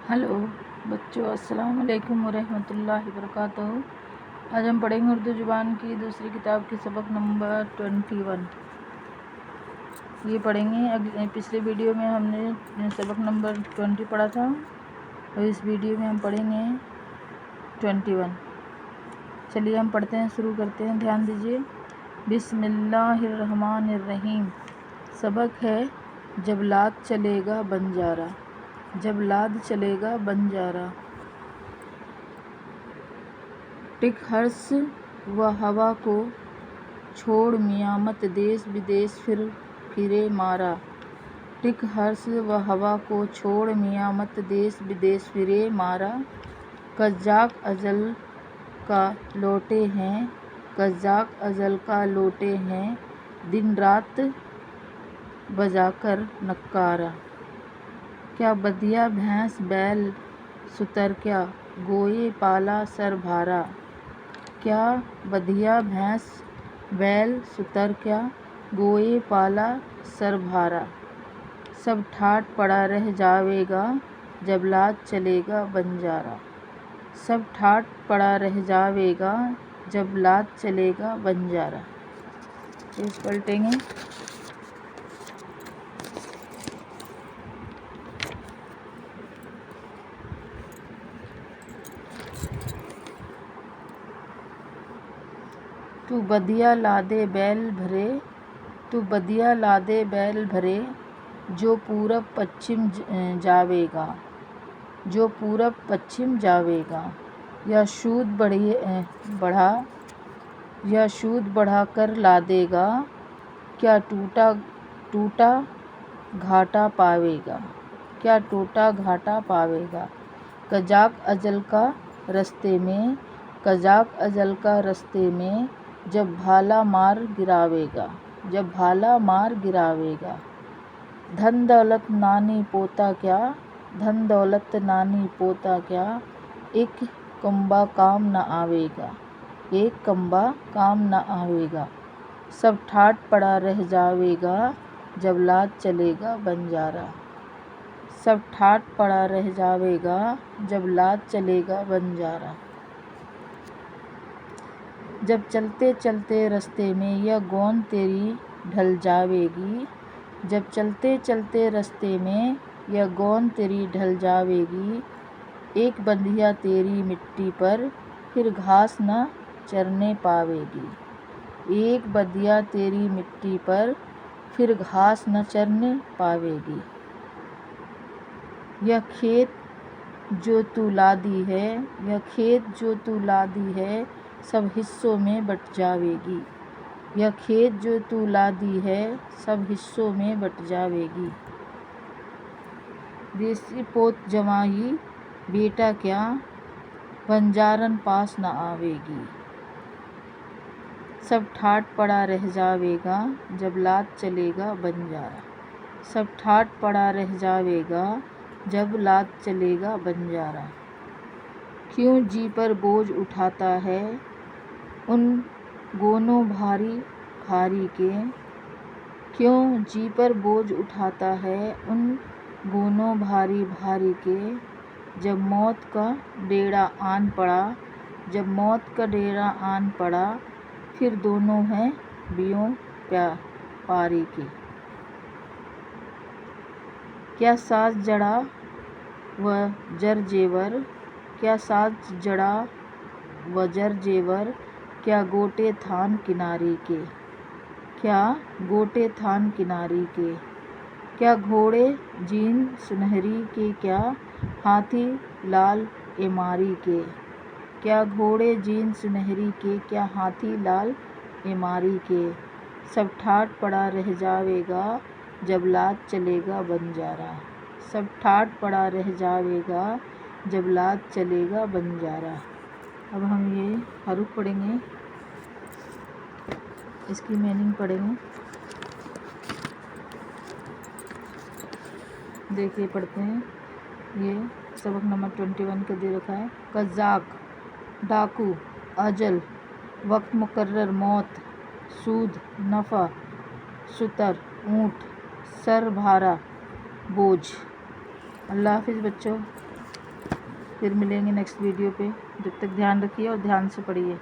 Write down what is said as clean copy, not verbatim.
Hello बच्चों, अस्सलाम वालेकुम वरहमत ल्लाहि वबरकातुहू। आज हम पढ़ेंगे उर्दू ज़ुबान की दूसरी किताब की सबक नंबर 21। ये पढ़ेंगे। पिछले वीडियो में हमने सबक नंबर 20 पढ़ा था और इस वीडियो में हम पढ़ेंगे 21। चलिए हम पढ़ते हैं, शुरू करते हैं। ध्यान दीजिए। बिस्मिल्लाहिर्रहमानिर्रहीम। सबक है जब लाद चलेगा बंजारा। जब लाद चलेगा बंजारा। टिक हर्ष व हवा को छोड़ मियाँ मत देश विदेश फिरे मारा। टिक हर्ष व हवा को छोड़ मियाँ मत देश विदेश फिरे मारा। कज़ाक अजल का लौटे हैं, कज़ाक अजल का लौटे हैं, दिन रात बजाकर नक्कारा। क्या बधिया भैंस बैल सुतर क्या, गोए पाला सर भारा। क्या बधिया भैंस बैल सुतर क्या, गोए पाला सर भारा। सब ठाट पड़ा रह जावेगा जब लाद चलेगा बंजारा। सब ठाट पड़ा रह जावेगा जब लाद चलेगा बंजारा। इस पलटेंगे। तू बदिया लादे बैल भरे, तू बदिया लादे बैल भरे, जो पूरब पश्चिम जावेगा, जो पूरब पश्चिम जावेगा। या सूद बढ़ा कर लादेगा, क्या टूटा टूटा घाटा पावेगा, क्या टूटा घाटा पावेगा। कज़ाक अजल का रस्ते में, कज़ाक अजल का रस्ते में, जब भाला मार गिरावेगा, जब भाला मार गिरावेगा। धन दौलत नानी पोता क्या, धन दौलत नानी पोता क्या, एक कम्बा काम न आवेगा, एक कम्बा काम न आवेगा। सब ठाट पड़ा रह जावेगा जब लाद चलेगा बंजारा। सब ठाट पड़ा रह जावेगा जब लाद चलेगा बंजारा। जब चलते चलते रस्ते में यह गोंद तेरी ढल जावेगी, जब चलते चलते रस्ते में यह गोंद तेरी ढल जावेगी। एक बंधिया तेरी मिट्टी पर फिर घास न चरने पावेगी, एक बंधिया तेरी मिट्टी पर फिर घास न चरने पावेगी। यह खेत जो तू लादी है, यह खेत जो तू लादी है, सब हिस्सों में बट जावेगी। यह खेत जो तू लादी है, सब हिस्सों में बट जावेगी। देसी पोत जमाई बेटा क्या, बंजारन पास न आवेगी। सब ठाट पड़ा रह जावेगा जब लाद चलेगा बंजारा। सब ठाट पड़ा रह जावेगा जब लाद चलेगा बंजारा। क्यों जी पर बोझ उठाता है उन गोनों भारी भारी के, क्यों जी पर बोझ उठाता है उन गोनों भारी भारी के। जब मौत का डेरा आन पड़ा, जब मौत का डेरा आन पड़ा, फिर दोनों हैं बियों पारी के। क्या साज जड़ा व जर जेवर, क्या साज जड़ा व जर जेवर, क्या गोटे थान किनारी के, क्या गोटे थान किनारी के। क्या घोड़े जीन सुनहरी के, क्या हाथी लाल एमारी के। क्या घोड़े जीन सुनहरी के, क्या हाथी लाल एमारी के। सब ठाट पड़ा रह जावेगा जब लाद चलेगा बंजारा। सब ठाट पड़ा रह जावेगा जब लाद चलेगा बंजारा। अब हम ये हरूफ पढ़ेंगे, इसकी मीनिंग पढ़ेंगे। देखिए पढ़ते हैं। ये सबक नंबर 21 का दे रखा है। कज़ाक डाकू, अजल वक्त मुकर्रर मौत, सूद नफ़ा, सुतर ऊँट, सर भारा बोझ। अल्लाह हाफिज़ बच्चों। پھر ملیں گے نیکسٹ ویڈیو پہ. جب تک دھیان رکھیے اور دھیان سے پڑھیے.